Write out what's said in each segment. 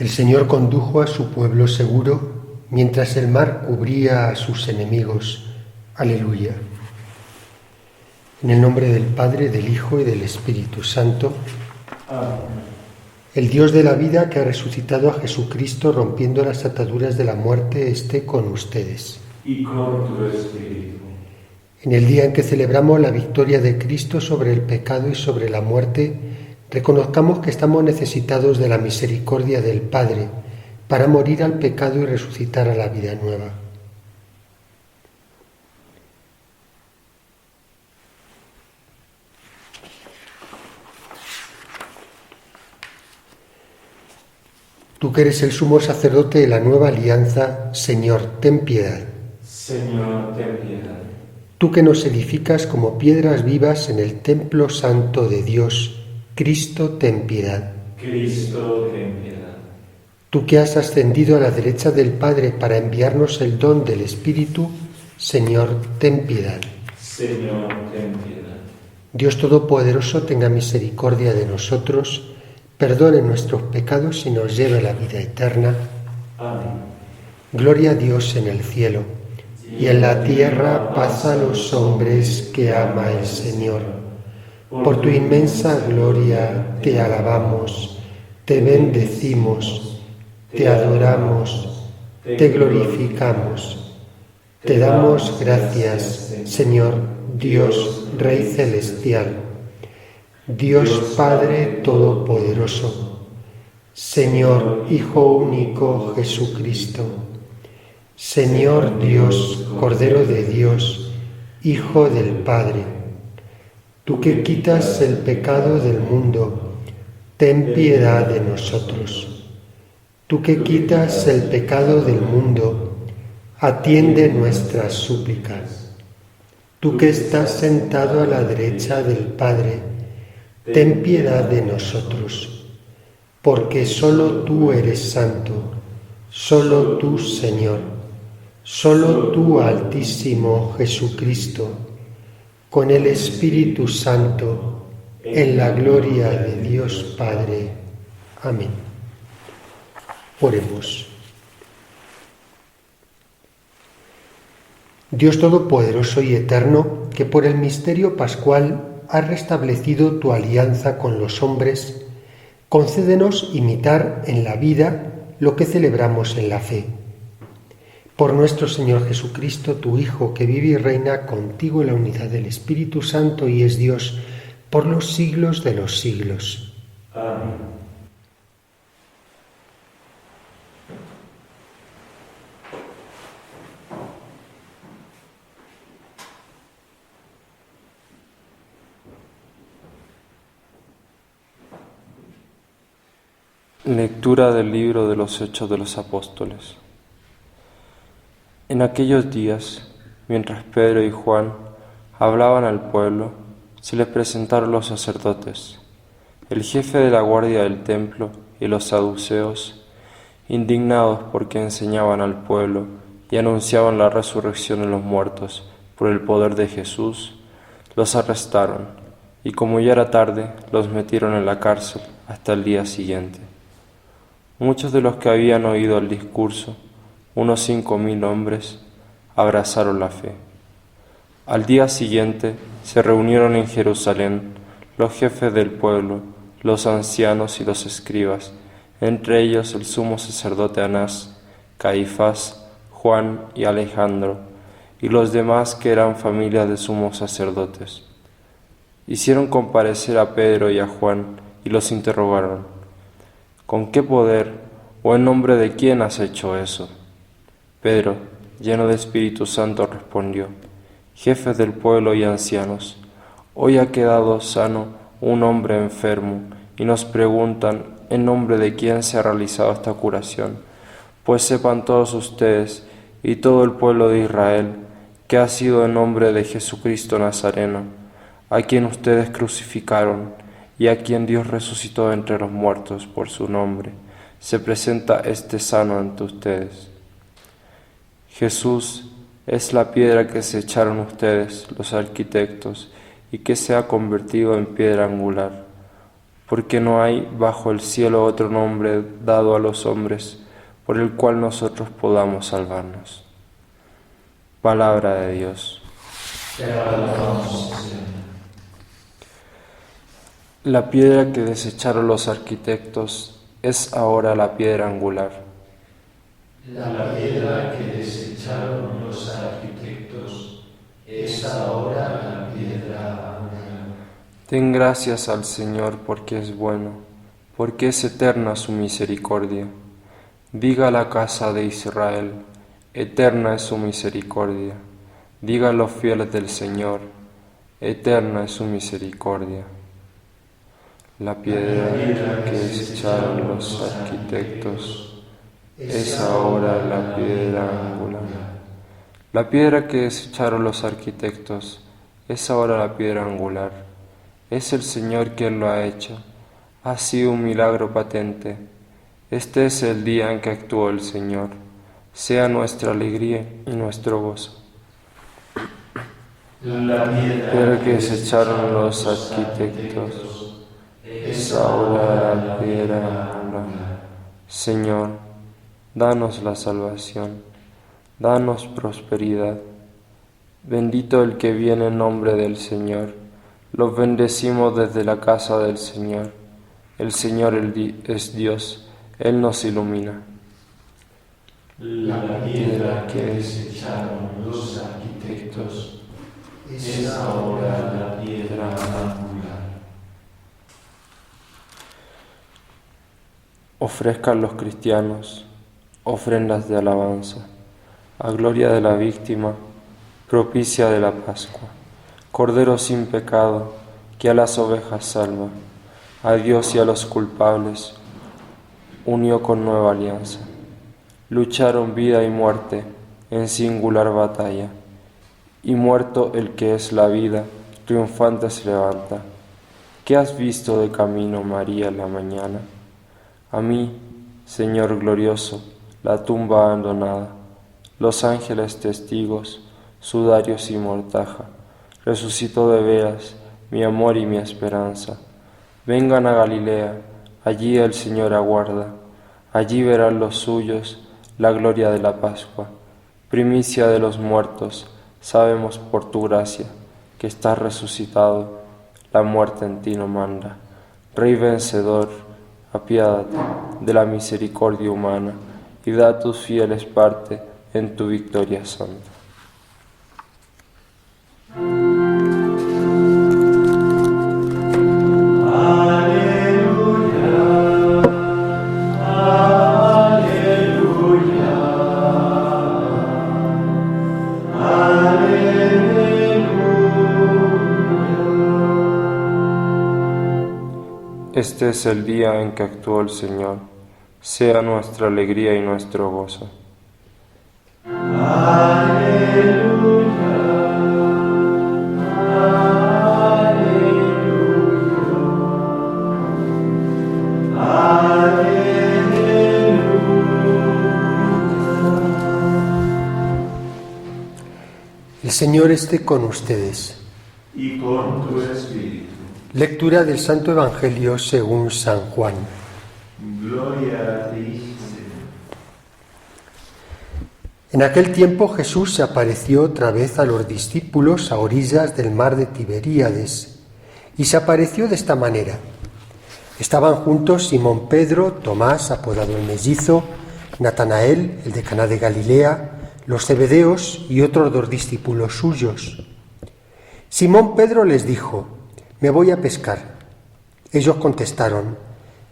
El Señor condujo a su pueblo seguro mientras el mar cubría a sus enemigos. Aleluya. En el nombre del Padre, del Hijo y del Espíritu Santo. Amén. El Dios de la vida, que ha resucitado a Jesucristo rompiendo las ataduras de la muerte, esté con ustedes. Y con tu espíritu. En el día en que celebramos la victoria de Cristo sobre el pecado y sobre la muerte, reconozcamos que estamos necesitados de la misericordia del Padre para morir al pecado y resucitar a la vida nueva. Tú que eres el sumo sacerdote de la nueva alianza, Señor, ten piedad. Señor, ten piedad. Tú que nos edificas como piedras vivas en el templo santo de Dios, Cristo, ten piedad. Cristo, ten piedad. Tú que has ascendido a la derecha del Padre para enviarnos el don del Espíritu, Señor, ten piedad. Señor, ten piedad. Dios Todopoderoso, tenga misericordia de nosotros, perdone nuestros pecados y nos lleve a la vida eterna. Amén. Gloria a Dios en el cielo, y en la tierra paz a los hombres que ama el Señor. Por tu inmensa gloria te alabamos, te bendecimos, te adoramos, te glorificamos. Te damos gracias, Señor, Dios, Rey celestial, Dios Padre Todopoderoso, Señor Hijo único Jesucristo, Señor Dios, Cordero de Dios, Hijo del Padre. Tú que quitas el pecado del mundo, ten piedad de nosotros. Tú que quitas el pecado del mundo, atiende nuestras súplicas. Tú que estás sentado a la derecha del Padre, ten piedad de nosotros, porque solo tú eres santo, solo tú, Señor, solo tú, Altísimo Jesucristo, con el Espíritu Santo, en la gloria de Dios Padre. Amén. Oremos. Dios Todopoderoso y Eterno, que por el misterio pascual has restablecido tu alianza con los hombres, concédenos imitar en la vida lo que celebramos en la fe. Por nuestro Señor Jesucristo, tu Hijo, que vive y reina contigo en la unidad del Espíritu Santo y es Dios por los siglos de los siglos. Amén. Lectura del libro de los Hechos de los Apóstoles. En aquellos días, mientras Pedro y Juan hablaban al pueblo, se les presentaron los sacerdotes, el jefe de la guardia del templo y los saduceos, indignados porque enseñaban al pueblo y anunciaban la resurrección de los muertos por el poder de Jesús, los arrestaron y como ya era tarde, los metieron en la cárcel hasta el día siguiente. Muchos de los que habían oído el discurso, unos 5.000 hombres, abrazaron la fe. Al día siguiente se reunieron en Jerusalén los jefes del pueblo, los ancianos y los escribas, entre ellos el sumo sacerdote Anás, Caifás, Juan y Alejandro, y los demás que eran familias de sumos sacerdotes. Hicieron comparecer a Pedro y a Juan y los interrogaron: ¿con qué poder o en nombre de quién has hecho eso? Pedro, lleno de Espíritu Santo, respondió: jefes del pueblo y ancianos, hoy ha quedado sano un hombre enfermo y nos preguntan en nombre de quién se ha realizado esta curación. Pues sepan todos ustedes y todo el pueblo de Israel que ha sido en nombre de Jesucristo Nazareno, a quien ustedes crucificaron y a quien Dios resucitó entre los muertos por su nombre, se presenta este sano ante ustedes. Jesús es la piedra que se echaron ustedes, los arquitectos, y que se ha convertido en piedra angular. porque no hay bajo el cielo otro nombre dado a los hombres por el cual nosotros podamos salvarnos. Palabra de Dios. Te alabamos, Señor. La piedra que desecharon los arquitectos es ahora la piedra angular. La piedra que desecharon los arquitectos es ahora la piedra angular. Den gracias al Señor porque es bueno, porque es eterna su misericordia. Diga la casa de Israel, eterna es su misericordia. Digan los fieles del Señor, eterna es su misericordia. La piedra que desecharon los arquitectos es ahora la piedra angular. La piedra que desecharon los arquitectos es ahora la piedra angular. Es el Señor quien lo ha hecho. Ha sido un milagro patente. Este es el día en que actuó el Señor. Sea nuestra alegría y nuestro gozo. La Piedra que desecharon los arquitectos es ahora la piedra angular. Señor, danos la salvación, danos prosperidad. Bendito el que viene en nombre del Señor. Los bendecimos desde la casa del Señor. El Señor es Dios, Él nos ilumina. La piedra que desecharon los arquitectos es ahora la piedra angular. Ofrezcan los cristianos ofrendas de alabanza, a gloria de la víctima, propicia de la Pascua, Cordero sin pecado, que a las ovejas salva, a Dios y a los culpables unió con nueva alianza. Lucharon vida y muerte en singular batalla, y muerto el que es la vida, triunfante se levanta. ¿Qué has visto de camino, María, en la mañana? A mí, Señor glorioso, la tumba abandonada, los ángeles testigos, sudarios y mortaja, resucitó de veras mi amor y mi esperanza. Vengan a Galilea, allí el Señor aguarda, allí verán los suyos la gloria de la Pascua. Primicia de los muertos, sabemos por tu gracia que estás resucitado, la muerte en ti no manda. Rey vencedor, apiádate de la misericordia humana y da a tus fieles parte en tu victoria santa. Este es el día en que actuó el Señor. Sea nuestra alegría y nuestro gozo. El Señor esté con ustedes. Y con tu espíritu. Lectura del Santo Evangelio según San Juan. Gloria a ti, Señor. En aquel tiempo Jesús se apareció otra vez a los discípulos a orillas del mar de Tiberíades, y se apareció de esta manera. Estaban juntos Simón Pedro, Tomás, apodado el Mellizo, Natanael, el de Caná de Galilea, los Zebedeos y otros 2 discípulos suyos. Simón Pedro les dijo: «Me voy a pescar». Ellos contestaron: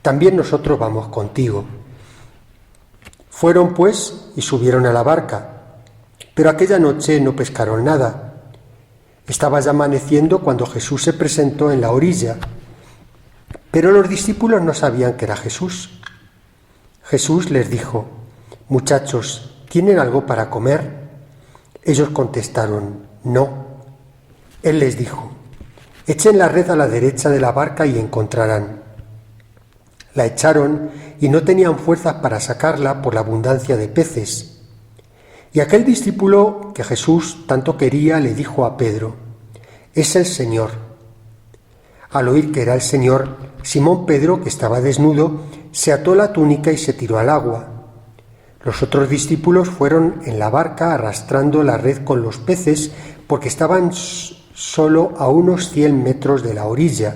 «También nosotros vamos contigo». Fueron pues y subieron a la barca, pero aquella noche no pescaron nada. Estaba ya amaneciendo cuando Jesús se presentó en la orilla, pero los discípulos no sabían que era Jesús. Jesús les dijo: «Muchachos, ¿tienen algo para comer?». Ellos contestaron: «No». Él les dijo: «Echen la red a la derecha de la barca y encontrarán». La echaron y no tenían fuerzas para sacarla por la abundancia de peces. Y aquel discípulo que Jesús tanto quería le dijo a Pedro: «Es el Señor». Al oír que era el Señor, Simón Pedro, que estaba desnudo, se ató la túnica y se tiró al agua. Los otros discípulos fueron en la barca arrastrando la red con los peces porque estaban solo a unos 100 metros de la orilla.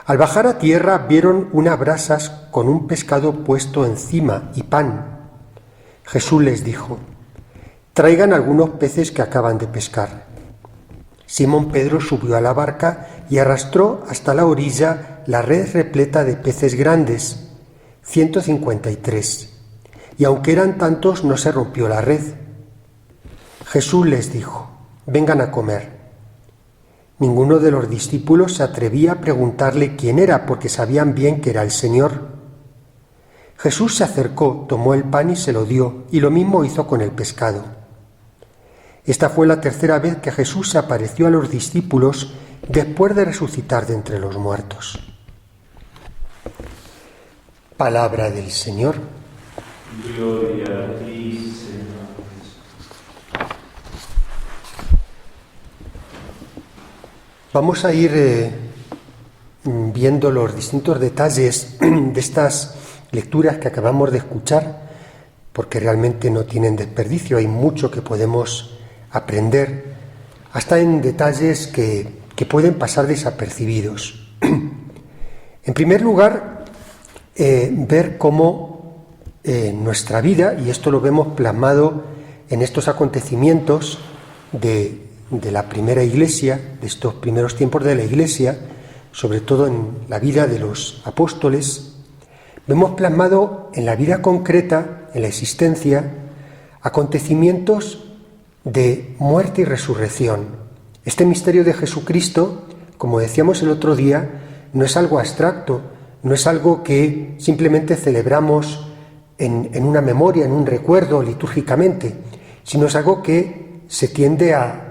Al bajar a tierra vieron unas brasas con un pescado puesto encima y pan. Jesús les dijo: «Traigan algunos peces que acaban de pescar». Simón Pedro subió a la barca y arrastró hasta la orilla la red repleta de peces grandes, 153, y aunque eran tantos no se rompió la red. Jesús les dijo: «Vengan a comer». Ninguno de los discípulos se atrevía a preguntarle quién era, porque sabían bien que era el Señor. Jesús se acercó, tomó el pan y se lo dio, y lo mismo hizo con el pescado. Esta fue la tercera vez que Jesús se apareció a los discípulos después de resucitar de entre los muertos. Palabra del Señor. Gloria a ti, Señor. Vamos a ir viendo los distintos detalles de estas lecturas que acabamos de escuchar, porque realmente no tienen desperdicio, hay mucho que podemos aprender, hasta en detalles que pueden pasar desapercibidos. En primer lugar, ver cómo nuestra vida, y esto lo vemos plasmado en estos acontecimientos de la primera Iglesia, de estos primeros tiempos de la Iglesia, sobre todo en la vida de los apóstoles, vemos plasmado en la vida concreta, en la existencia, acontecimientos de muerte y resurrección. Este misterio de Jesucristo, como decíamos el otro día, no es algo abstracto, no es algo que simplemente celebramos en una memoria, en un recuerdo litúrgicamente, sino es algo que se tiende a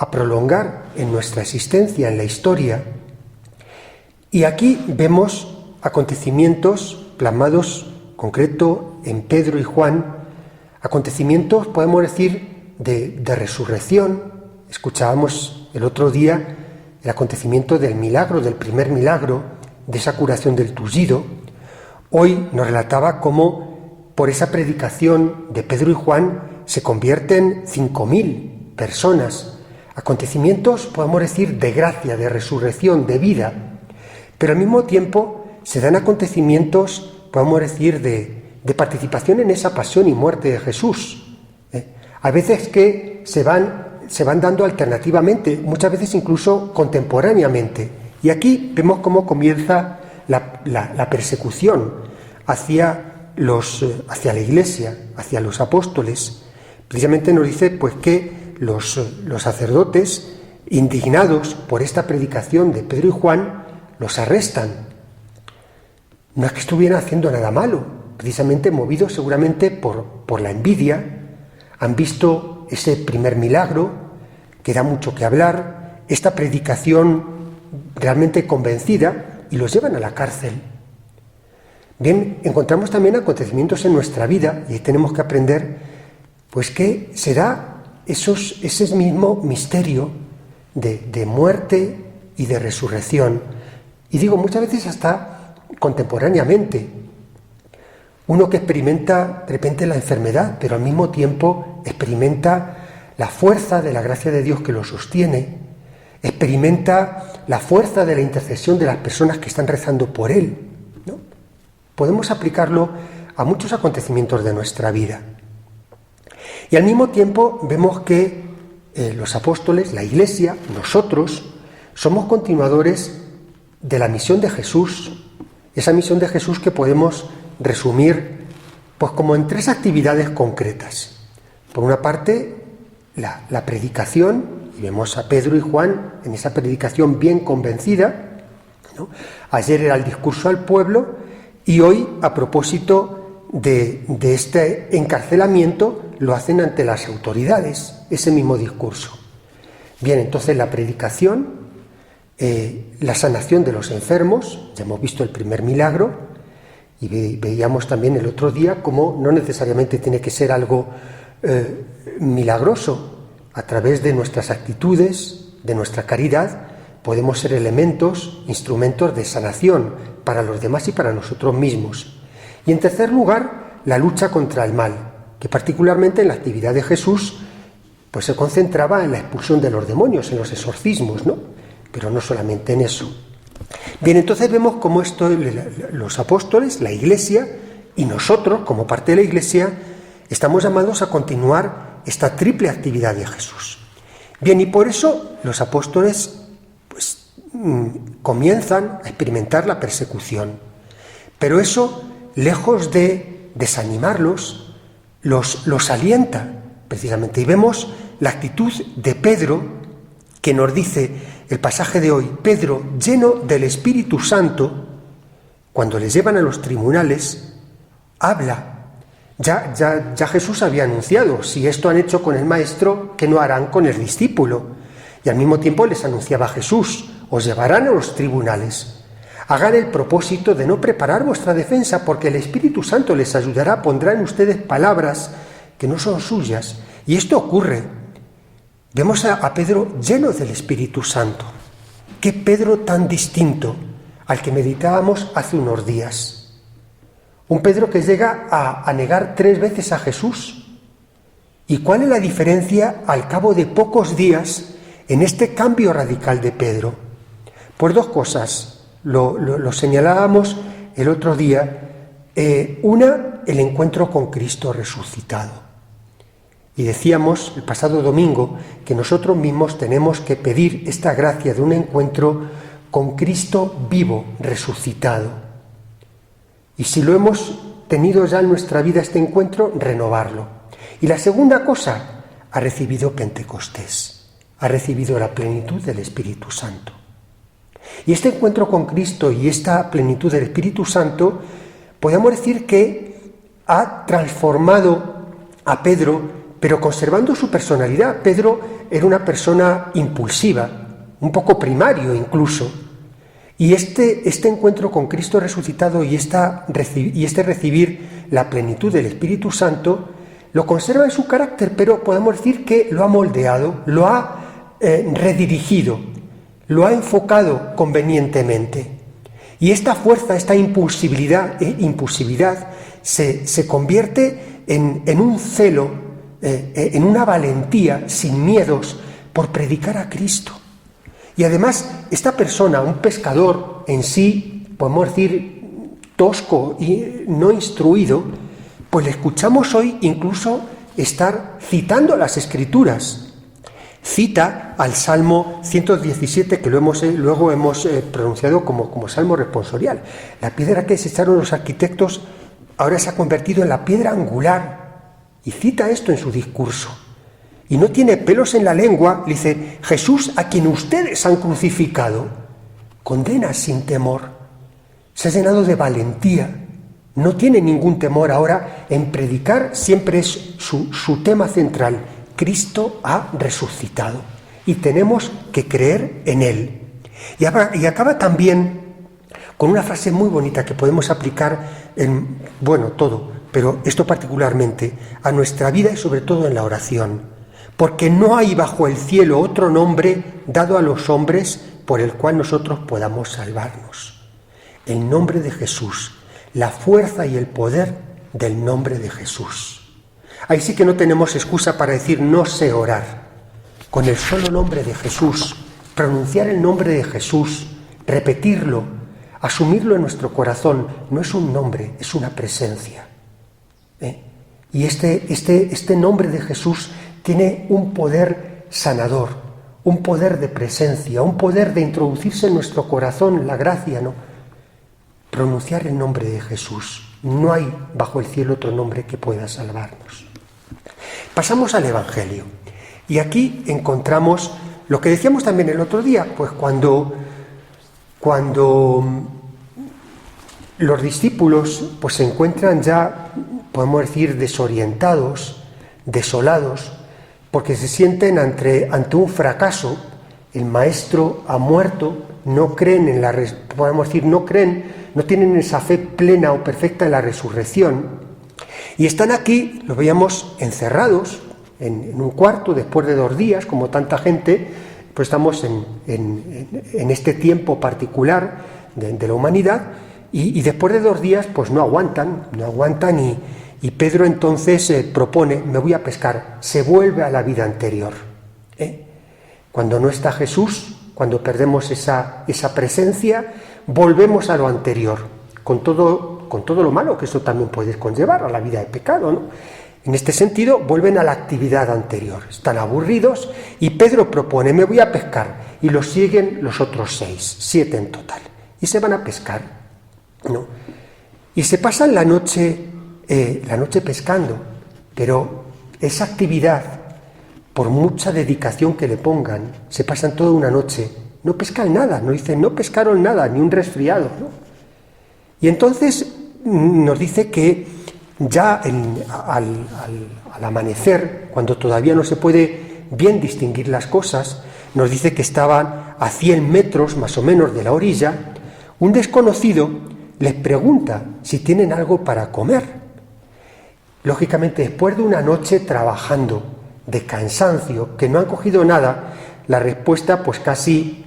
prolongar en nuestra existencia, en la historia. Y aquí vemos acontecimientos plasmados, concreto, en Pedro y Juan, acontecimientos, podemos decir, de resurrección. Escuchábamos el otro día el acontecimiento del milagro, del primer milagro, de esa curación del tullido. Hoy nos relataba cómo por esa predicación de Pedro y Juan se convierten 5.000 personas. Acontecimientos, podemos decir, de gracia, de resurrección, de vida. Pero al mismo tiempo se dan acontecimientos, podemos decir, de participación en esa pasión y muerte de Jesús. A veces que se van dando alternativamente, muchas veces incluso contemporáneamente. Y aquí vemos cómo comienza la persecución hacia la Iglesia, hacia los apóstoles. Precisamente nos dice pues que los sacerdotes, indignados por esta predicación de Pedro y Juan, los arrestan. No es que estuvieran haciendo nada malo, precisamente movidos seguramente por la envidia. Han visto ese primer milagro, que da mucho que hablar, esta predicación realmente convencida, y los llevan a la cárcel. Bien, encontramos también acontecimientos en nuestra vida, y tenemos que aprender, pues, que será ese mismo misterio de muerte y de resurrección. Y digo, muchas veces hasta contemporáneamente. Uno que experimenta de repente la enfermedad, pero al mismo tiempo experimenta la fuerza de la gracia de Dios que lo sostiene, experimenta la fuerza de la intercesión de las personas que están rezando por él, ¿no? Podemos aplicarlo a muchos acontecimientos de nuestra vida. Y al mismo tiempo vemos que los apóstoles, la Iglesia, nosotros, somos continuadores de la misión de Jesús, esa misión de Jesús que podemos resumir pues como en 3 actividades concretas. Por una parte, la predicación, y vemos a Pedro y Juan en esa predicación bien convencida, ¿no? Ayer era el discurso al pueblo, y hoy, a propósito de este encarcelamiento, lo hacen ante las autoridades, ese mismo discurso. Bien, entonces la predicación, la sanación de los enfermos, ya hemos visto el primer milagro, y veíamos también el otro día cómo no necesariamente tiene que ser algo milagroso. A través de nuestras actitudes, de nuestra caridad, podemos ser elementos, instrumentos de sanación para los demás y para nosotros mismos. Y en tercer lugar, la lucha contra el mal, que particularmente en la actividad de Jesús pues se concentraba en la expulsión de los demonios, en los exorcismos, ¿no? Pero no solamente en eso. Bien, entonces vemos cómo esto, los apóstoles, la Iglesia y nosotros, como parte de la Iglesia, estamos llamados a continuar esta triple actividad de Jesús. Bien, y por eso los apóstoles pues comienzan a experimentar la persecución. Pero eso, lejos de desanimarlos, los alienta precisamente. Y vemos la actitud de Pedro, que nos dice el pasaje de hoy: Pedro, lleno del Espíritu Santo, cuando les llevan a los tribunales, habla. Ya Jesús había anunciado: si esto han hecho con el maestro, ¿qué no harán con el discípulo? Y al mismo tiempo les anunciaba Jesús: os llevarán a los tribunales. Hagan el propósito de no preparar vuestra defensa, porque el Espíritu Santo les ayudará, pondrá en ustedes palabras que no son suyas. Y esto ocurre. Vemos a Pedro lleno del Espíritu Santo. Qué Pedro tan distinto al que meditábamos hace unos días. Un Pedro que llega a negar 3 veces a Jesús. ¿Y cuál es la diferencia al cabo de pocos días en este cambio radical de Pedro? Pues 2 cosas. Lo señalábamos el otro día. Una, el encuentro con Cristo resucitado. Y decíamos el pasado domingo que nosotros mismos tenemos que pedir esta gracia de un encuentro con Cristo vivo, resucitado. Y si lo hemos tenido ya en nuestra vida este encuentro, renovarlo. Y la segunda cosa, ha recibido Pentecostés, ha recibido la plenitud del Espíritu Santo. Y este encuentro con Cristo y esta plenitud del Espíritu Santo, podemos decir que ha transformado a Pedro, pero conservando su personalidad. Pedro era una persona impulsiva, un poco primario incluso. Y este encuentro con Cristo resucitado y este recibir la plenitud del Espíritu Santo, lo conserva en su carácter, pero podemos decir que lo ha moldeado, lo ha redirigido, lo ha enfocado convenientemente. Y esta fuerza, esta impulsividad se convierte en un celo, en una valentía sin miedos por predicar a Cristo. Y además, esta persona, un pescador en sí, podemos decir, tosco y no instruido, pues le escuchamos hoy incluso estar citando las Escrituras. Cita al Salmo 117, que luego hemos pronunciado como Salmo responsorial. La piedra que desecharon los arquitectos ahora se ha convertido en la piedra angular. Y cita esto en su discurso. Y no tiene pelos en la lengua. Dice: Jesús, a quien ustedes han crucificado, condena sin temor. Se ha llenado de valentía. No tiene ningún temor ahora en predicar. Siempre es su tema central. Cristo ha resucitado. Y tenemos que creer en Él. Y acaba también con una frase muy bonita que podemos aplicar en, todo, pero esto particularmente, a nuestra vida y sobre todo en la oración. Porque no hay bajo el cielo otro nombre dado a los hombres por el cual nosotros podamos salvarnos. El nombre de Jesús, la fuerza y el poder del nombre de Jesús. Ahí sí que no tenemos excusa para decir no sé orar. Con el solo nombre de Jesús, pronunciar el nombre de Jesús, repetirlo, asumirlo en nuestro corazón, no es un nombre, es una presencia. Y este nombre de Jesús tiene un poder sanador, un poder de presencia, un poder de introducirse en nuestro corazón, la gracia, ¿no? Pronunciar el nombre de Jesús. No hay bajo el cielo otro nombre que pueda salvarnos. Pasamos al Evangelio. Y aquí encontramos lo que decíamos también el otro día, pues cuando los discípulos pues se encuentran ya, podemos decir, desorientados, desolados, porque se sienten ante un fracaso. El maestro ha muerto, no creen podemos decir, no tienen esa fe plena o perfecta en la resurrección. Y están aquí, lo veíamos, encerrados en un cuarto después de 2 días, como tanta gente, pues estamos en este tiempo particular de la humanidad, y después de 2 días pues no aguantan y Pedro entonces propone: me voy a pescar. Se vuelve a la vida anterior. Cuando no está Jesús, cuando perdemos esa presencia, volvemos a lo anterior, con todo lo malo que eso también puede conllevar, a la vida de pecado, ¿no? En este sentido, vuelven a la actividad anterior. Están aburridos y Pedro propone: me voy a pescar. Y lo siguen los otros 7 en total. Y se van a pescar, ¿no? Y se pasan la noche pescando, pero esa actividad, por mucha dedicación que le pongan, se pasan toda una noche, no pescan nada, no pescaron nada, ni un resfriado, ¿no? Y entonces nos dice que ya al amanecer, cuando todavía no se puede bien distinguir las cosas, nos dice que estaban a 100 metros más o menos de la orilla. Un desconocido les pregunta si tienen algo para comer. Lógicamente, después de una noche trabajando, de cansancio, que no han cogido nada, la respuesta pues casi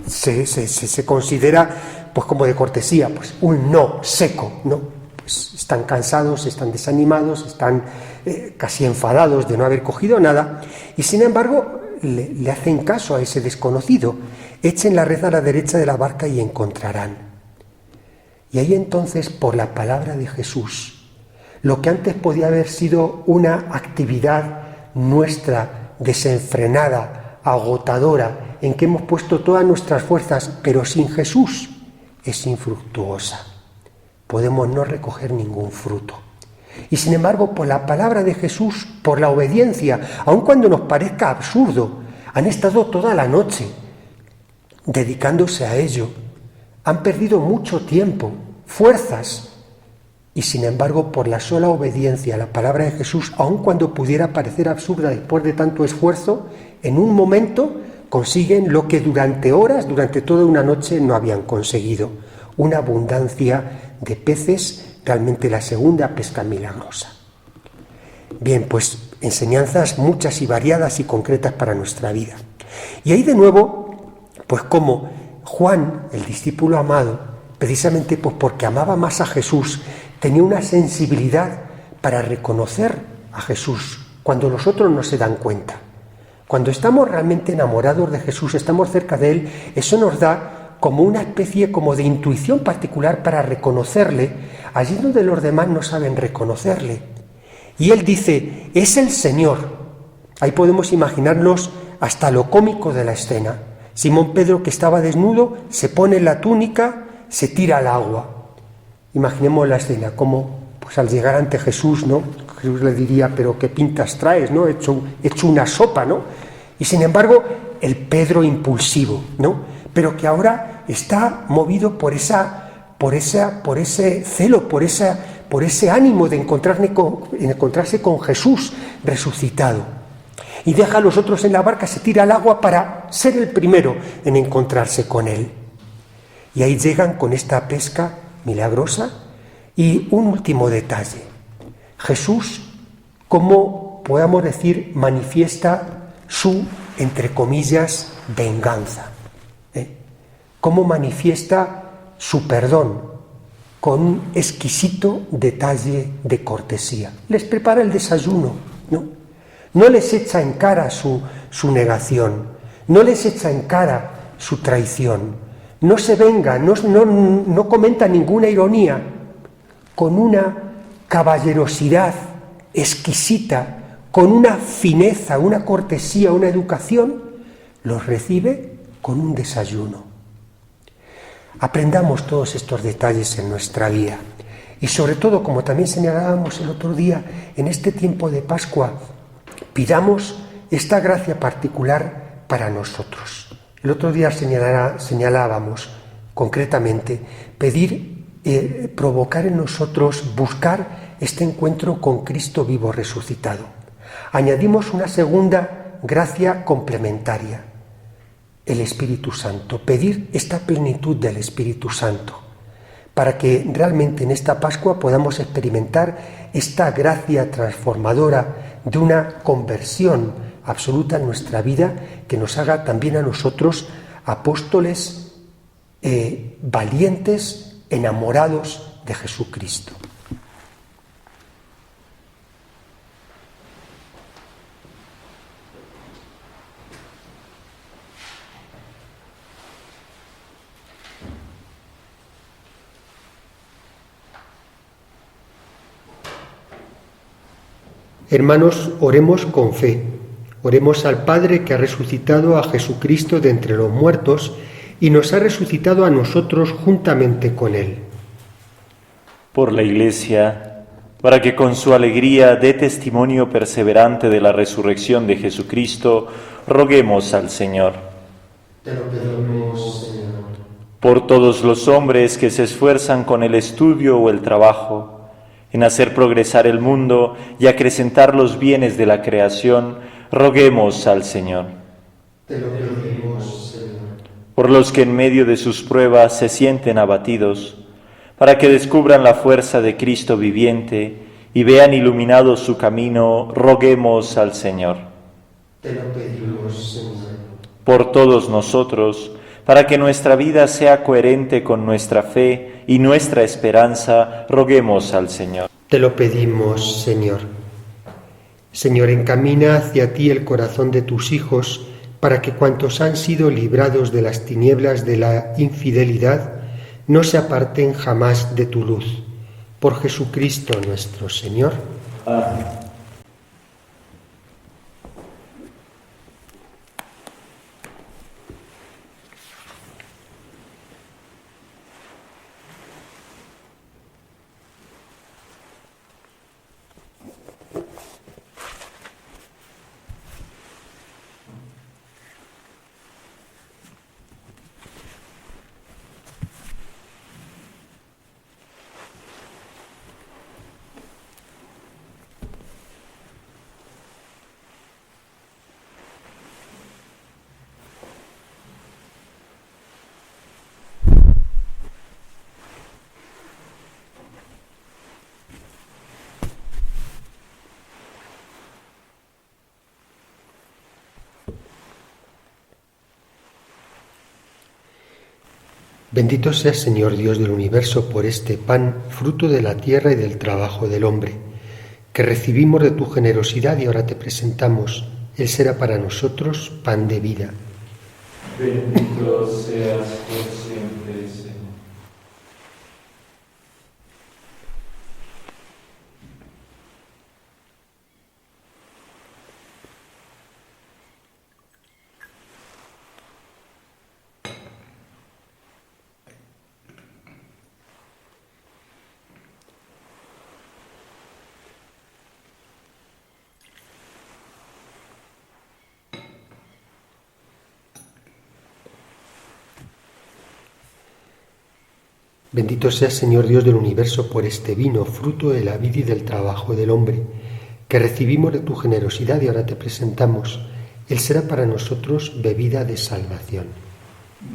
se considera pues como de cortesía, pues un no seco, ¿no? Pues están cansados, están desanimados, están casi enfadados de no haber cogido nada, y sin embargo le hacen caso a ese desconocido: echen la red a la derecha de la barca y encontrarán. Y ahí entonces, por la palabra de Jesús, lo que antes podía haber sido una actividad nuestra desenfrenada, agotadora, en que hemos puesto todas nuestras fuerzas, pero sin Jesús, es infructuosa. Podemos no recoger ningún fruto. Y sin embargo, por la palabra de Jesús, por la obediencia, aun cuando nos parezca absurdo, han estado toda la noche dedicándose a ello. Han perdido mucho tiempo, fuerzas, y sin embargo, por la sola obediencia a la palabra de Jesús, aun cuando pudiera parecer absurda después de tanto esfuerzo, en un momento consiguen lo que durante horas, durante toda una noche no habían conseguido: una abundancia de peces, realmente la segunda pesca milagrosa. Bien, pues enseñanzas muchas y variadas y concretas para nuestra vida. Y ahí de nuevo, pues como Juan, el discípulo amado, precisamente pues porque amaba más a Jesús, tenía una sensibilidad para reconocer a Jesús cuando los otros no se dan cuenta. Cuando estamos realmente enamorados de Jesús, estamos cerca de Él, eso nos da como una especie como de intuición particular para reconocerle allí donde los demás no saben reconocerle. Y Él dice: es el Señor. Ahí podemos imaginarnos hasta lo cómico de la escena. Simón Pedro, que estaba desnudo, se pone la túnica, se tira al agua. Imaginemos la escena, como pues al llegar ante Jesús, ¿no? Jesús le diría: pero qué pintas traes, ¿no? He hecho una sopa, ¿no? Y sin embargo, el Pedro impulsivo, ¿no? Pero que ahora está movido por ese celo, por ese ánimo de encontrarse con Jesús resucitado. Y deja a los otros en la barca, se tira al agua para ser el primero en encontrarse con Él. Y ahí llegan con esta pesca milagrosa. Y un último detalle: Jesús, como podamos decir, manifiesta su, entre comillas, venganza. Cómo manifiesta su perdón, con un exquisito detalle de cortesía. Les prepara el desayuno, ¿no? No les echa en cara su negación, no les echa en cara su traición, no se venga, no comenta ninguna ironía, con una caballerosidad exquisita, con una fineza, una cortesía, una educación, los recibe con un desayuno. Aprendamos todos estos detalles en nuestra vida y sobre todo, como también señalábamos el otro día, en este tiempo de Pascua, pidamos esta gracia particular para nosotros. El otro día señalábamos concretamente pedir, provocar en nosotros, buscar este encuentro con Cristo vivo resucitado. Añadimos una segunda gracia complementaria: el Espíritu Santo, pedir esta plenitud del Espíritu Santo, para que realmente en esta Pascua podamos experimentar esta gracia transformadora de una conversión absoluta en nuestra vida, que nos haga también a nosotros apóstoles valientes, enamorados de Jesucristo. Hermanos, oremos con fe. Oremos al Padre que ha resucitado a Jesucristo de entre los muertos y nos ha resucitado a nosotros juntamente con Él. Por la Iglesia, para que con su alegría dé testimonio perseverante de la resurrección de Jesucristo, roguemos al Señor. Te lo pedimos, Señor. Por todos los hombres que se esfuerzan con el estudio o el trabajo, en hacer progresar el mundo y acrecentar los bienes de la creación, roguemos al Señor. Te lo pedimos, Señor. Por los que en medio de sus pruebas se sienten abatidos, para que descubran la fuerza de Cristo viviente y vean iluminado su camino, roguemos al Señor. Te lo pedimos, Señor. Por todos nosotros, para que nuestra vida sea coherente con nuestra fe y nuestra esperanza, roguemos al Señor. Te lo pedimos, Señor. Señor, encamina hacia ti el corazón de tus hijos, para que cuantos han sido librados de las tinieblas de la infidelidad, no se aparten jamás de tu luz. Por Jesucristo nuestro Señor. Amén. Bendito seas, Señor Dios del universo, por este pan, fruto de la tierra y del trabajo del hombre, que recibimos de tu generosidad y ahora te presentamos. Él será para nosotros pan de vida. Bendito seas por siempre, Señor. Bendito seas, Señor Dios del universo, por este vino, fruto de la vida y del trabajo del hombre, que recibimos de tu generosidad y ahora te presentamos. Él será para nosotros bebida de salvación.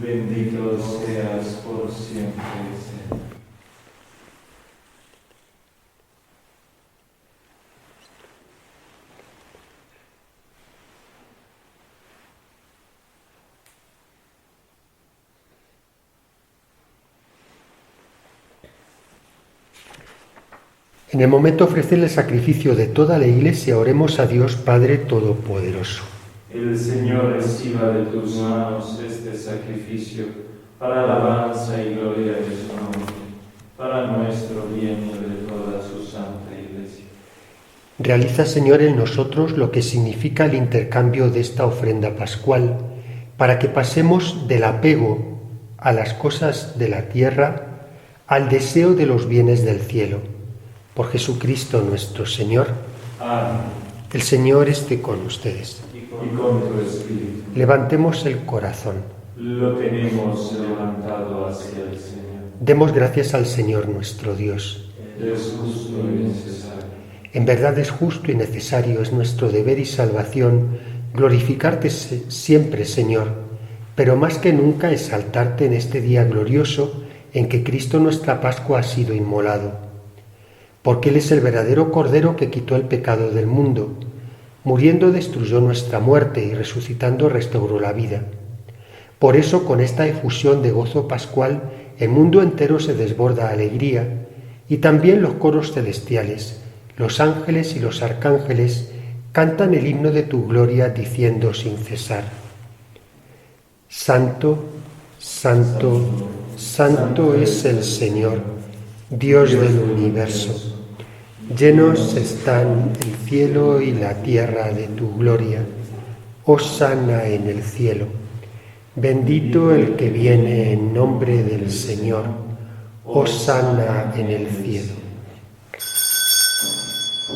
Bendito seas por siempre, Señor. En el momento de ofrecer el sacrificio de toda la Iglesia, oremos a Dios Padre Todopoderoso. El Señor reciba de tus manos este sacrificio para alabanza y gloria de su nombre, para nuestro bien y de toda su santa Iglesia. Realiza, Señor, en nosotros lo que significa el intercambio de esta ofrenda pascual, para que pasemos del apego a las cosas de la tierra al deseo de los bienes del cielo. Por Jesucristo nuestro Señor. Amén. El Señor esté con ustedes. Y con tu espíritu. Levantemos el corazón. Lo tenemos levantado hacia el Señor. Demos gracias al Señor nuestro Dios. Es justo y necesario. En verdad es justo y necesario, es nuestro deber y salvación glorificarte siempre, Señor, pero más que nunca exaltarte en este día glorioso en que Cristo nuestra Pascua ha sido inmolado. Porque Él es el verdadero Cordero que quitó el pecado del mundo. Muriendo destruyó nuestra muerte y resucitando restauró la vida. Por eso, con esta efusión de gozo pascual, el mundo entero se desborda de alegría, y también los coros celestiales, los ángeles y los arcángeles cantan el himno de tu gloria diciendo sin cesar: Santo, Santo, Santo es el Señor, Dios del universo. Llenos están el cielo y la tierra de tu gloria. Hosana en el cielo. Bendito el que viene en nombre del Señor. Hosana en el cielo.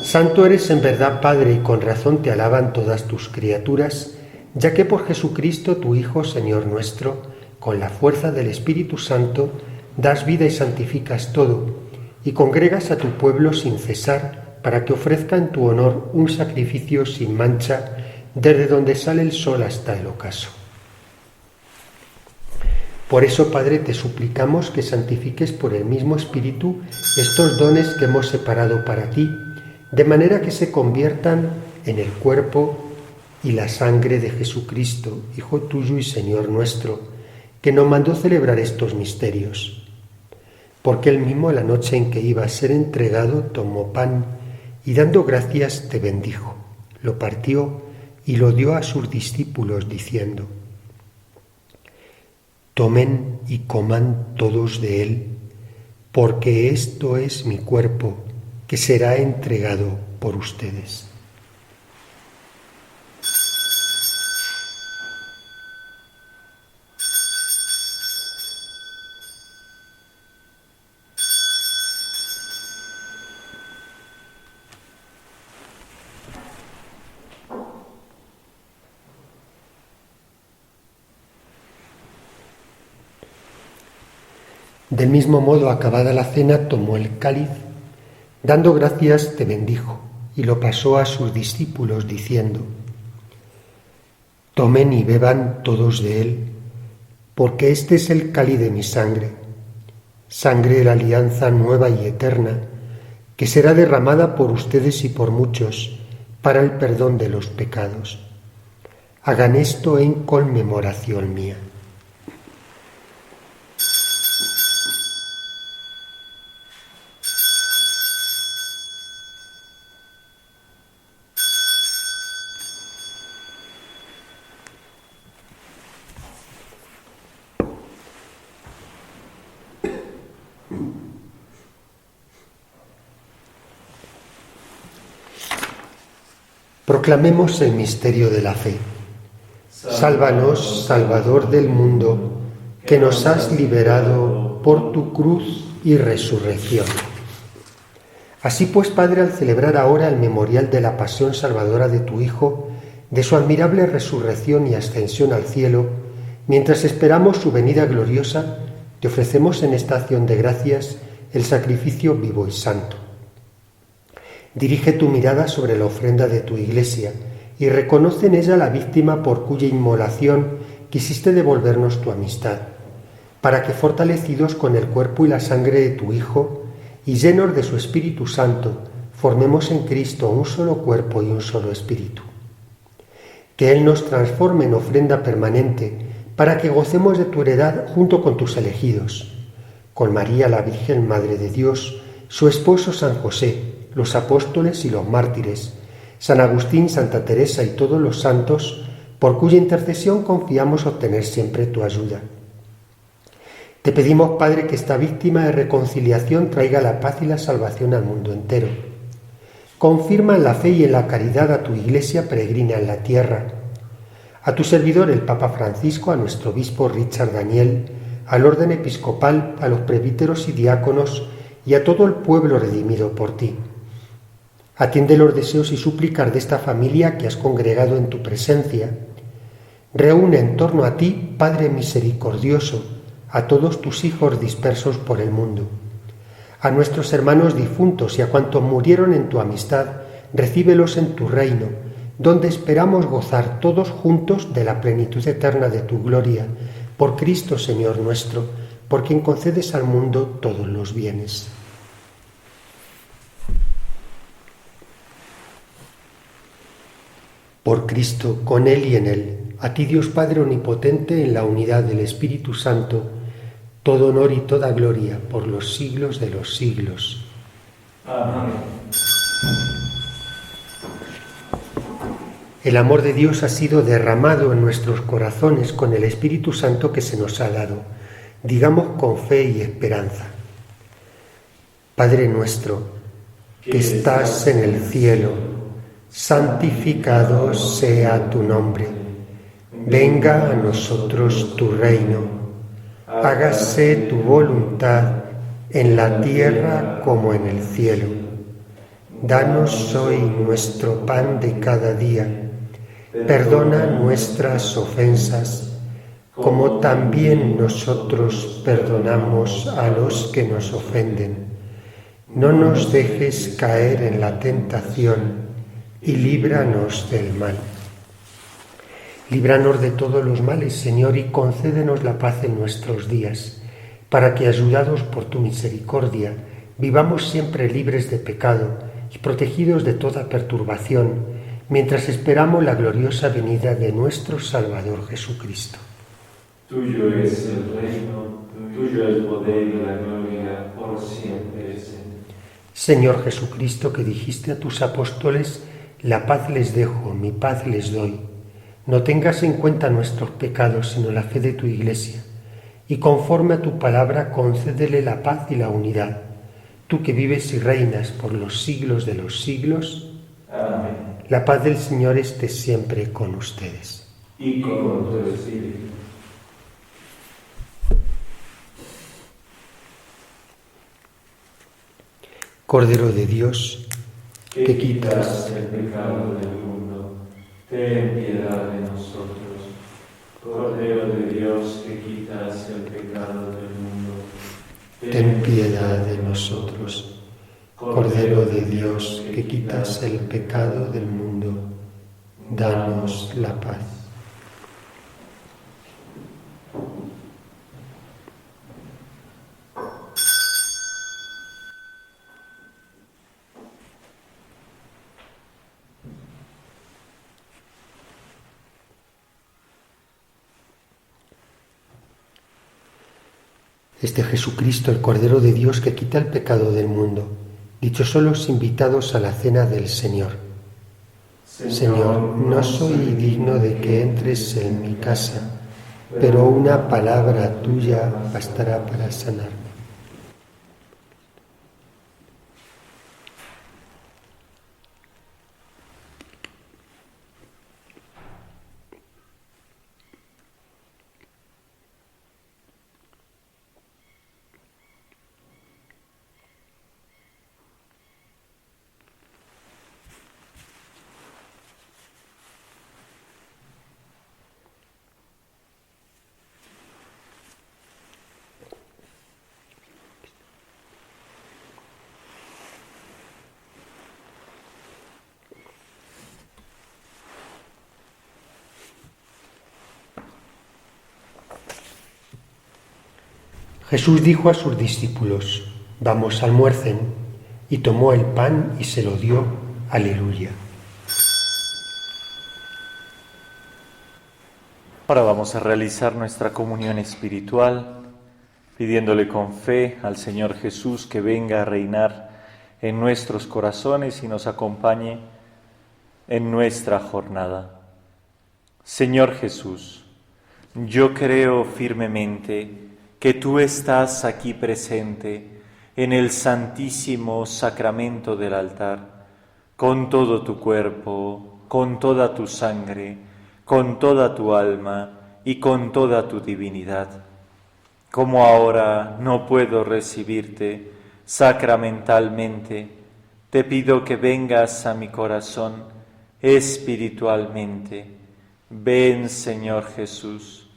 Santo eres en verdad, Padre, y con razón te alaban todas tus criaturas, ya que por Jesucristo, tu Hijo, Señor nuestro, con la fuerza del Espíritu Santo, das vida y santificas todo, y congregas a tu pueblo sin cesar, para que ofrezca en tu honor un sacrificio sin mancha, desde donde sale el sol hasta el ocaso. Por eso, Padre, te suplicamos que santifiques por el mismo Espíritu estos dones que hemos separado para ti, de manera que se conviertan en el cuerpo y la sangre de Jesucristo, Hijo tuyo y Señor nuestro, que nos mandó celebrar estos misterios. Porque él mismo, la noche en que iba a ser entregado, tomó pan y dando gracias te bendijo, lo partió y lo dio a sus discípulos diciendo: Tomen y coman todos de él, porque esto es mi cuerpo, que será entregado por ustedes. Del mismo modo, acabada la cena, tomó el cáliz, dando gracias te bendijo, y lo pasó a sus discípulos diciendo: Tomen y beban todos de él, porque este es el cáliz de mi sangre, sangre de la alianza nueva y eterna, que será derramada por ustedes y por muchos para el perdón de los pecados. Hagan esto en conmemoración mía. Proclamemos el misterio de la fe. Sálvanos, Salvador del mundo, que nos has liberado por tu cruz y resurrección. Así pues, Padre, al celebrar ahora el memorial de la pasión salvadora de tu Hijo, de su admirable resurrección y ascensión al cielo, mientras esperamos su venida gloriosa, te ofrecemos en esta acción de gracias el sacrificio vivo y santo. Dirige tu mirada sobre la ofrenda de tu Iglesia y reconoce en ella la víctima por cuya inmolación quisiste devolvernos tu amistad, para que, fortalecidos con el cuerpo y la sangre de tu Hijo y llenos de su Espíritu Santo, formemos en Cristo un solo cuerpo y un solo espíritu. Que Él nos transforme en ofrenda permanente, para que gocemos de tu heredad junto con tus elegidos, con María la Virgen Madre de Dios, su esposo San José, los apóstoles y los mártires, San Agustín, Santa Teresa y todos los santos, por cuya intercesión confiamos obtener siempre tu ayuda. Te pedimos, Padre, que esta víctima de reconciliación traiga la paz y la salvación al mundo entero. Confirma en la fe y en la caridad a tu Iglesia peregrina en la tierra, a tu servidor el Papa Francisco, a nuestro obispo Richard Daniel, al orden episcopal, a los presbíteros y diáconos y a todo el pueblo redimido por ti. Atiende los deseos y súplicas de esta familia que has congregado en tu presencia. Reúne en torno a ti, Padre misericordioso, a todos tus hijos dispersos por el mundo. A nuestros hermanos difuntos y a cuantos murieron en tu amistad, recíbelos en tu reino, donde esperamos gozar todos juntos de la plenitud eterna de tu gloria, por Cristo Señor nuestro, por quien concedes al mundo todos los bienes. Por Cristo, con Él y en Él, a ti Dios Padre Omnipotente, en la unidad del Espíritu Santo, todo honor y toda gloria por los siglos de los siglos. Amén. El amor de Dios ha sido derramado en nuestros corazones con el Espíritu Santo que se nos ha dado. Digamos con fe y esperanza. Padre nuestro, que estás en el cielo, santificado sea tu nombre. Venga a nosotros tu reino. Hágase tu voluntad en la tierra como en el cielo. Danos hoy nuestro pan de cada día. Perdona nuestras ofensas, como también nosotros perdonamos a los que nos ofenden. No nos dejes caer en la tentación y líbranos del mal. Líbranos de todos los males, Señor, y concédenos la paz en nuestros días, para que, ayudados por tu misericordia, vivamos siempre libres de pecado y protegidos de toda perturbación, mientras esperamos la gloriosa venida de nuestro Salvador Jesucristo. Tuyo es el reino, tuyo el poder y la gloria por siempre, Señor. Señor Jesucristo, que dijiste a tus apóstoles, la paz les dejo, mi paz les doy. No tengas en cuenta nuestros pecados, sino la fe de tu Iglesia, y conforme a tu palabra concédele la paz y la unidad. Tú que vives y reinas por los siglos de los siglos. Amén. La paz del Señor esté siempre con ustedes. Y con tu espíritu. Cordero de Dios, que quitas el pecado del mundo, ten piedad de nosotros. Cordero de Dios, que quitas el pecado del mundo, ten piedad de nosotros. Cordero de Dios, que quitas el pecado del mundo, danos la paz. Este Jesucristo, el Cordero de Dios que quita el pecado del mundo, dichosos los invitados a la cena del Señor. Señor, no soy digno de que entres en mi casa, pero una palabra tuya bastará para sanarme. Jesús dijo a sus discípulos, vamos, almuercen, y tomó el pan y se lo dio. Aleluya. Ahora vamos a realizar nuestra comunión espiritual, pidiéndole con fe al Señor Jesús que venga a reinar en nuestros corazones y nos acompañe en nuestra jornada. Señor Jesús, yo creo firmemente que tú estás aquí presente en el santísimo sacramento del altar, con todo tu cuerpo, con toda tu sangre, con toda tu alma y con toda tu divinidad. Como ahora no puedo recibirte sacramentalmente, te pido que vengas a mi corazón espiritualmente. Ven, Señor Jesús,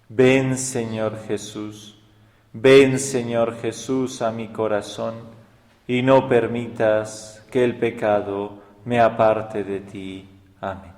ven, Señor Jesús. Ven, Señor Jesús, a mi corazón, y no permitas que el pecado me aparte de ti. Amén.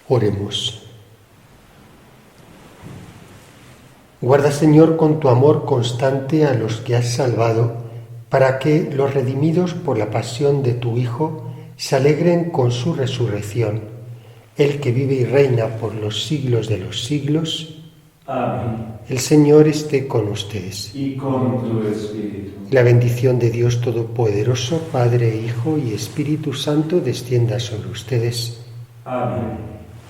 Oremos. Guarda, Señor, con tu amor constante a los que has salvado, para que los redimidos por la pasión de tu Hijo se alegren con su resurrección. El que vive y reina por los siglos de los siglos. Amén. El Señor esté con ustedes. Y con tu espíritu. La bendición de Dios Todopoderoso, Padre, Hijo y Espíritu Santo, descienda sobre ustedes. Amén.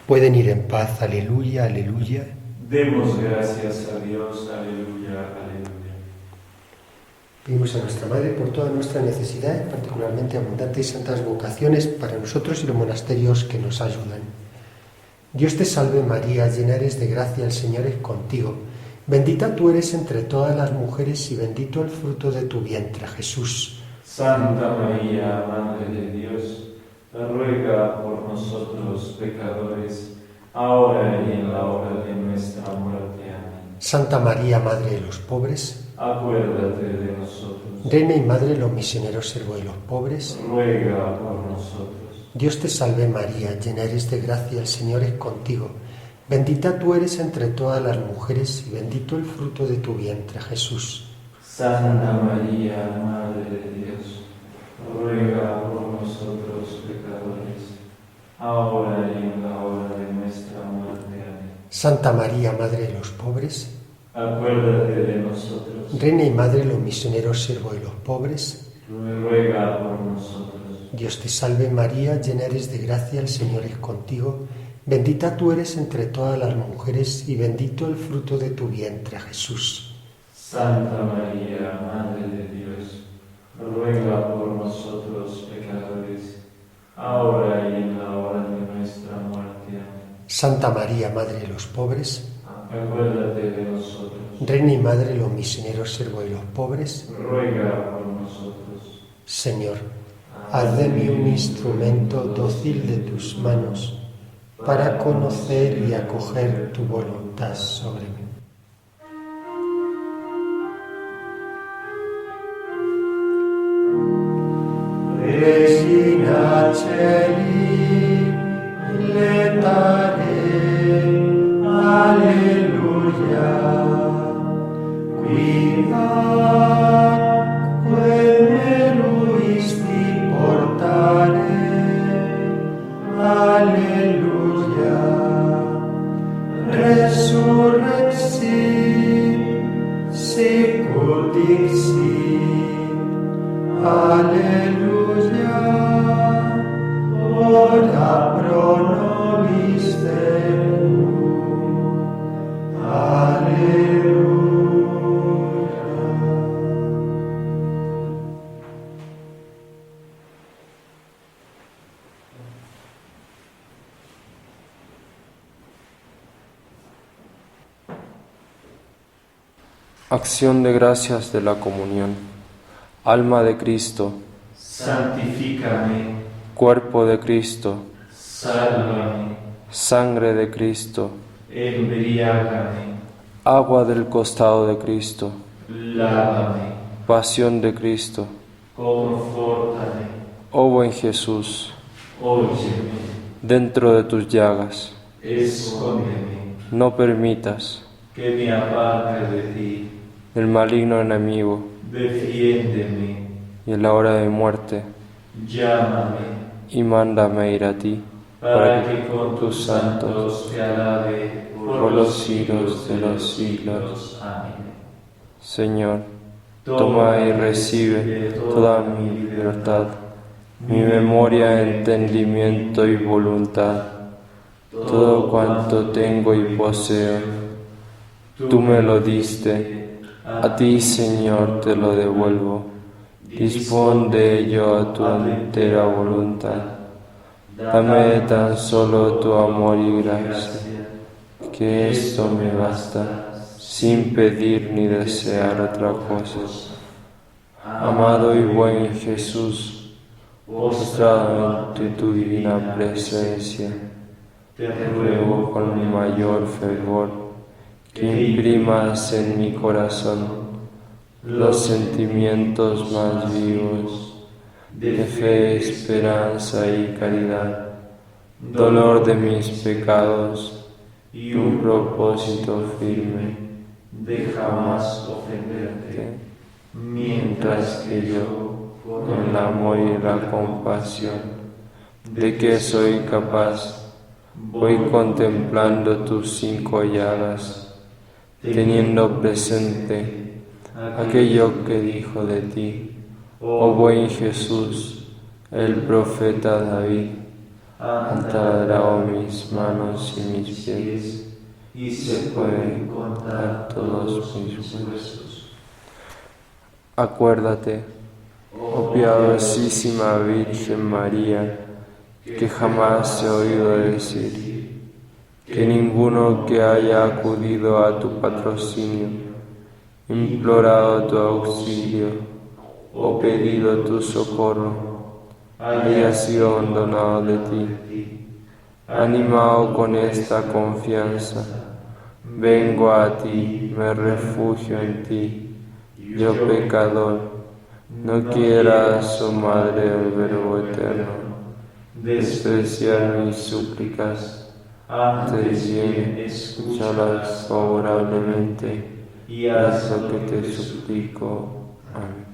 Pueden ir en paz. Aleluya, aleluya. Demos gracias a Dios. Aleluya, aleluya. Pedimos a nuestra Madre por todas nuestras necesidades, particularmente abundantes y santas vocaciones para nosotros y los monasterios que nos ayudan. Dios te salve María, llena eres de gracia, el Señor es contigo. Bendita tú eres entre todas las mujeres y bendito el fruto de tu vientre, Jesús. Santa María, Madre de Dios, ruega por nosotros pecadores, ahora y en la hora de nuestra muerte. Amén. Santa María, Madre de los pobres, acuérdate de nosotros. Reina y Madre de los misioneros, siervo de los pobres, ruega por nosotros. Dios te salve María, llena eres de gracia, el Señor es contigo. Bendita tú eres entre todas las mujeres y bendito el fruto de tu vientre, Jesús. Santa María, Madre de Dios, ruega por nosotros pecadores, ahora y en la hora de nuestra muerte. Amén. Santa María, Madre de los pobres, acuérdate de nosotros. Reina y Madre de los misioneros, siervo de los pobres, ruega por nosotros. Dios te salve María, llena eres de gracia, el Señor es contigo. Bendita tú eres entre todas las mujeres y bendito el fruto de tu vientre, Jesús. Santa María, Madre de Dios, ruega por nosotros pecadores, ahora y en la hora de nuestra muerte. Amén. Santa María, Madre de los pobres, acuérdate de nosotros. Reina y Madre de los misioneros, siervo de los pobres, ruega por nosotros. Señor, haz de mí un instrumento dócil de tus manos, para conocer y acoger tu voluntad sobre mí. Regina Celi, letare, alleluia, quia quemeruisti portare, alleluia, resurrexi, sicut dixit, alleluia, ora pro nobis Deum, alleluia. Acción de gracias de la comunión. Alma de Cristo, santifícame. Cuerpo de Cristo, sálvame. Sangre de Cristo, embriágame. Agua del costado de Cristo, lávame. Pasión de Cristo, Confórtame. oh buen Jesús, óyeme. Dentro de tus llagas, Escóndeme. no permitas que me aparte de ti. del maligno enemigo, Defiéndeme. y en la hora de muerte, llámame. y mándame ir a ti, para que con tus santos te alabe por los siglos de los siglos. Amén. Señor, toma y recibe toda mi libertad, mi memoria, entendimiento y voluntad, todo cuanto tengo y poseo. Tú me lo diste, a ti, Señor, te lo devuelvo. Dispón de ello a tu entera voluntad. Dame tan solo tu amor y gracia, que esto me basta, sin pedir ni desear otra cosa. Amado y buen Jesús, postrado ante tu divina presencia, te ruego con mi mayor fervor que imprimas en mi corazón los sentimientos más vivos de fe, esperanza y caridad, dolor de mis pecados y un propósito firme de jamás ofenderte, mientras que yo, con el amor y la compasión de que soy capaz, voy contemplando tus 5 llagas, teniendo presente aquello que dijo de ti, oh buen Jesús, el profeta David: han taladrado mis manos y mis pies, y se pueden contar todos mis huesos. Acuérdate, oh piadosísima Virgen María, que jamás he oído decir que ninguno que haya acudido a tu patrocinio, implorado tu auxilio o pedido tu socorro, haya sido abandonado de ti. Animado con esta confianza, vengo a ti, me refugio en ti. Yo pecador, no quieras, oh Madre del Verbo Eterno, despreciar mis súplicas, antes bien escúchalas favorablemente y haz lo que te suplico. Amén.